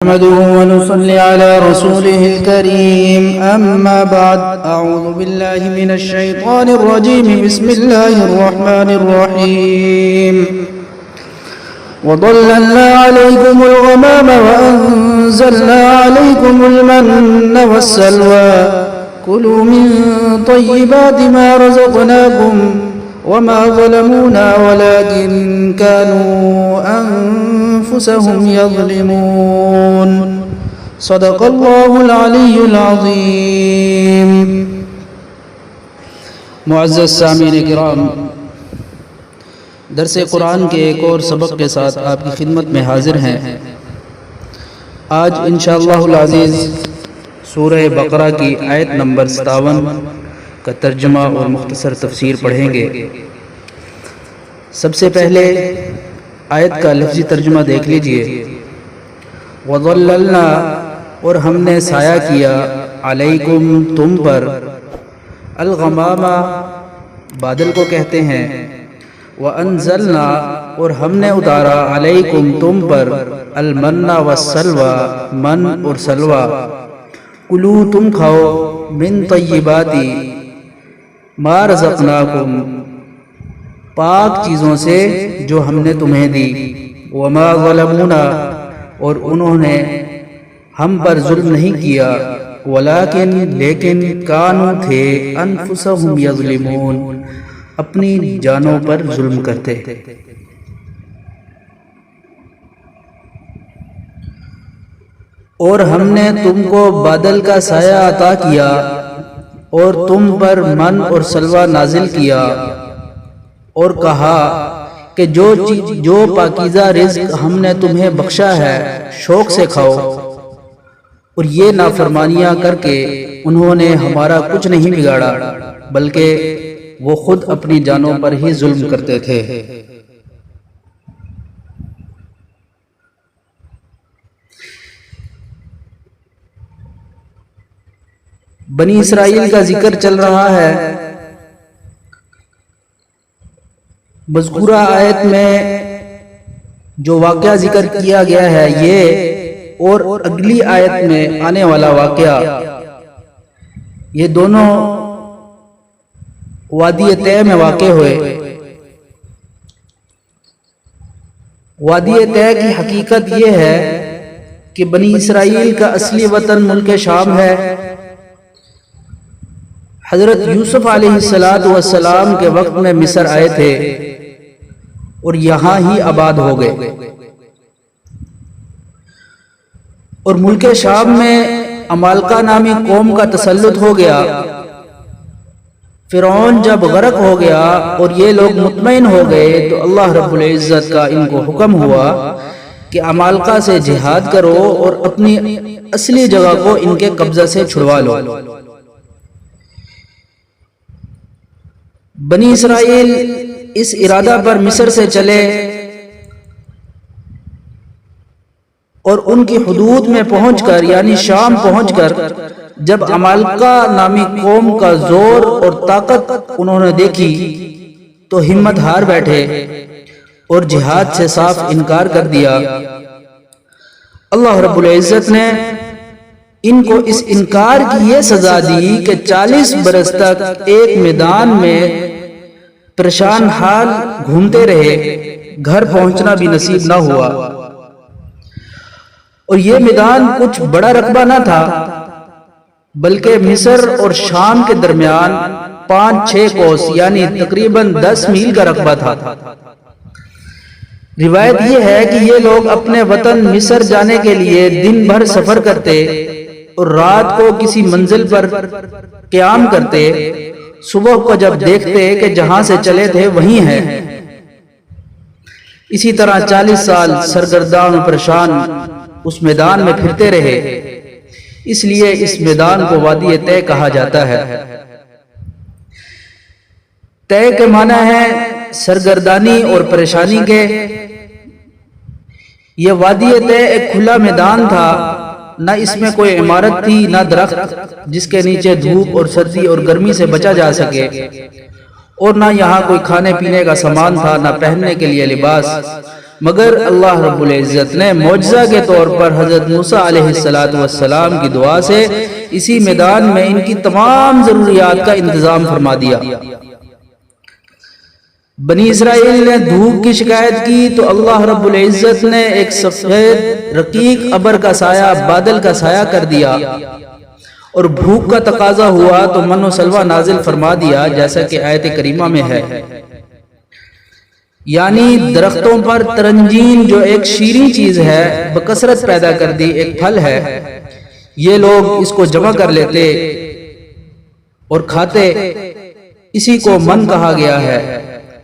نحمده ونصلي على رسوله الكريم أما بعد أعوذ بالله من الشيطان الرجيم بسم الله الرحمن الرحيم وظللنا عليكم الغمام وأنزلنا عليكم المن والسلوى كلوا من طيبات ما رزقناكم وما ظلمونا ولكن كانوا أنفسهم يظلمون صدق الله العلي العظيم. معزز سامعین کرام، درس قرآن کے ایک اور سبق کے ساتھ آپ کی خدمت میں حاضر ہیں. آج انشاءاللہ العزیز سورہ بقرہ کی آیت نمبر 57 کا ترجمہ اور مختصر تفسیر پڑھیں گے. سب سے پہلے آیت کا لفظی ترجمہ دیکھ لیجئے. وَظَلَّلْنَا، اور ہم نے سایہ کیا، علیکم تم پر، الغمام بادل کو کہتے ہیں، وَأَنزَلْنَا اور ہم نے اتارا، علیکم تم پر، المن والسلوى من اور سلوى، کلو تم کھاؤ، من طیباتی ما رزقناکم پاک چیزوں سے جو ہم نے تمہیں دی، وما ظلمونا اور انہوں نے ہم پر ظلم نہیں کیا، لیکن کانوا تھے، انفسہم یظلمون اپنی جانوں پر ظلم کرتے. اور ہم نے تم کو بادل کا سایہ عطا کیا اور تم پر من اور سلوہ نازل کیا، اور کہا کہ جو پاکیزہ رزق ہم نے تمہیں بخشا ہے شوق سے کھاؤ. اور یہ نافرمانیاں کر کے انہوں نے ہمارا کچھ نہیں بگاڑا، بلکہ وہ خود اپنی جانوں پر ہی ظلم کرتے تھے. بنی اسرائیل کا ذکر چل رہا ہے. مذکورہ آیت میں جو واقعہ ذکر کیا گیا ہے یہ اور اگلی آیت میں آنے والا واقعہ، یہ دونوں وادی طے میں واقع ہوئے. وادی طے کی حقیقت یہ ہے کہ بنی اسرائیل کا اصلی وطن ملک شام ہے. حضرت یوسف علیہ السلام کے وقت میں مصر آئے تھے اور یہاں ہی آباد ہو گئے. اور ملک شام میں عمالقہ نامی قوم کا تسلط ہو گیا. فرعون جب غرق ہو گیا اور یہ لوگ مطمئن ہو گئے تو اللہ رب العزت کا ان کو حکم ہوا کہ عمالقہ سے جہاد کرو اور اپنی اصلی جگہ کو ان کے قبضہ سے چھڑوا لو. بنی اسرائیل اس ارادہ پر مصر سے چلے اور ان کی حدود میں پہنچ کر یعنی شام پہنچ کر جب عمالقہ نامی قوم کا زور اور طاقت انہوں نے دیکھی تو ہمت ہار بیٹھے اور جہاد سے صاف انکار کر دیا. اللہ رب العزت نے ان کو اس انکار کی یہ سزا دی کہ 40 برس تک ایک میدان میں پریشان حال گھومتے رہے، گھر پہنچنا بھی نصیب نہ ہوا. اور یہ میدان کچھ بڑا رقبہ نہ تھا، بلکہ مصر اور شام کے درمیان 5-6 کوس یعنی تقریباً 10 میل کا رقبہ تھا. روایت یہ ہے کہ یہ لوگ اپنے وطن مصر جانے کے لیے دن بھر سفر کرتے اور رات کو کسی منزل پر قیام کرتے. صبح کو جب دیکھتے کہ جہاں سے چلے تھے وہیں ہے. اسی طرح 40 سال سرگردان و پریشان اس میدان میں پھرتے رہے. اس لیے اس میدان کو وادی طے کہا جاتا ہے. طے کے معنی ہے سرگردانی اور پریشانی کے. یہ وادی طے ایک کھلا میدان تھا، نہ اس میں کوئی عمارت تھی نہ درخت جس کے نیچے دھوپ اور سردی اور گرمی سے بچا جا سکے، اور نہ یہاں کوئی کھانے پینے کا سامان تھا، نہ پہننے کے لیے لباس. مگر اللہ رب العزت نے معجزہ کے طور پر حضرت موسیٰ علیہ السلام کی دعا سے اسی میدان میں ان کی تمام ضروریات کا انتظام فرما دیا۔ بنی اسرائیل نے دھوپ کی شکایت کی تو اللہ رب العزت نے ایک سفید رقیق ابر کا سایہ بادل کا سایہ کر دیا، اور بھوک کا تقاضا ہوا تو من و سلوہ نازل فرما دیا، جیسا کہ آیت کریمہ میں ہے۔ یعنی درختوں پر ترنجین جو ایک شیریں چیز ہے بکثرت پیدا کر دی، ایک پھل ہے، یہ لوگ اس کو جمع کر لیتے اور کھاتے، اسی کو من کہا گیا ہے۔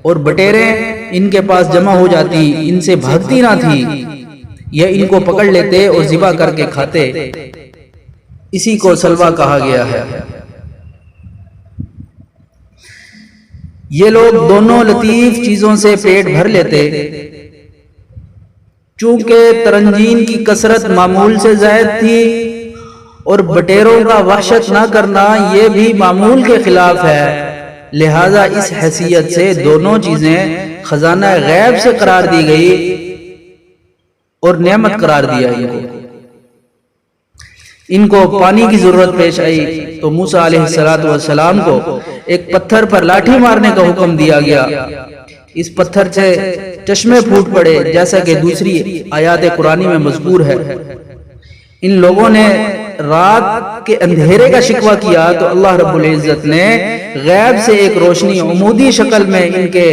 اور بٹیریں ان کے پاس جمع ہو جاتی، ان سے بھاگتی نہ تھی، یہ ان کو پکڑ لیتے اور ذبح کر کے کھاتے، اسی کو سلوہ کہا گیا ہے۔ یہ لوگ دونوں لطیف چیزوں سے پیٹ بھر لیتے، چونکہ ترنجین کی کثرت معمول سے زائد تھی اور بٹیروں کا وحشت نہ کرنا یہ بھی معمول کے خلاف ہے، لہذا اس حیثیت سے دونوں چیزیں خزانہ غیب سے قرار دی گئی اور نعمت قرار دیا ان کو پانی کی ضرورت پیش آئی تو موسیٰ علیہ السلام کو ایک پتھر پر لاٹھی مارنے کا حکم دیا گیا، اس پتھر سے چشمے پھوٹ پڑے، جیسا کہ دوسری آیات قرآنی میں مذکور ہے۔ ان لوگوں نے رات کے اندھیرے کا شکوہ کیا تو اللہ رب العزت نے غیب سے ایک روشنی عمودی شکل میں ان کے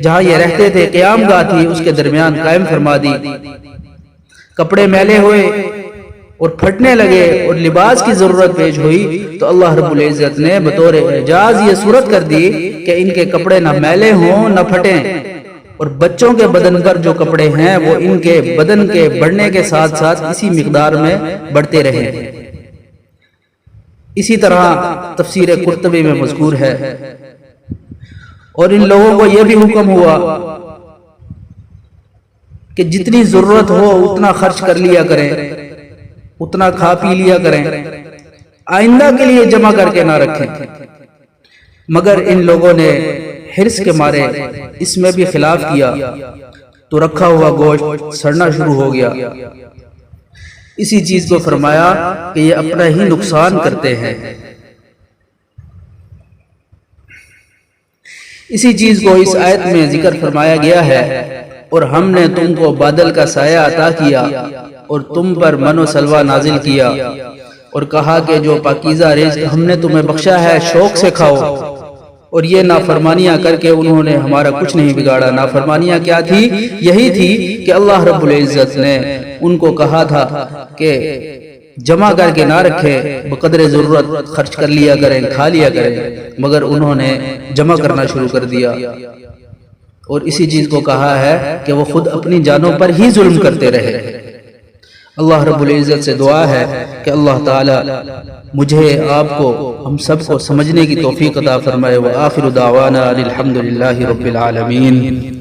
جہاں یہ رہتے تھے قیام گاہ تھی اس کے درمیان قائم فرما دی۔ کپڑے میلے ہوئے اور پھٹنے لگے اور لباس کی ضرورت پیش ہوئی تو اللہ رب العزت نے بطور اعجاز یہ صورت کر دی کہ ان کے کپڑے نہ میلے ہوں نہ پھٹیں، اور بچوں کے بدن پر جو کپڑے ہیں وہ ان کے بدن کے بڑھنے کے ساتھ ساتھ اسی مقدار میں بڑھتے رہیں۔ اسی طرح تفسیر قرطبی میں مذکور ہے۔ اور ان لوگوں کو یہ بھی حکم ہوا کہ جتنی ضرورت ہو اتنا خرچ کر لیا کریں، اتنا کھا پی لیا کریں، آئندہ کے لیے جمع کر کے نہ رکھیں۔ مگر ان لوگوں نے حرص کے مارے اس میں بھی خلاف کیا تو رکھا ہوا گوشت سڑنا شروع ہو گیا۔ اسی چیز کو فرمایا کہ یہ اپنا ہی نقصان کرتے ہیں۔ اسی چیز کو اس آیت میں ذکر فرمایا گیا ہے، اور ہم نے تم کو بادل کا سایہ عطا کیا اور تم پر من و سلوہ نازل کیا، اور کہا کہ جو پاکیزہ رزق ہم نے تمہیں بخشا ہے شوق سے کھاؤ، اور یہ نافرمانیاں کر کے انہوں نے ہمارا کچھ نہیں بگاڑا۔ نافرمانیاں کیا تھی؟ یہی تھی کہ اللہ رب العزت نے ان کو کہا تھا کہ جمع کر کے نہ رکھے، بقدر ضرورت خرچ کر لیا کریں، کھا لیا کریں، مگر انہوں نے جمع کرنا شروع کر دیا، اور اسی چیز کو کہا ہے کہ وہ خود اپنی جانوں پر ہی ظلم کرتے رہے۔ اللہ رب العزت سے دعا ہے کہ اللہ تعالی مجھے آپ کو ہم سب کو سمجھنے کی توفیق عطا فرمائے۔ وآخر دعوانا الحمدللہ رب العالمین۔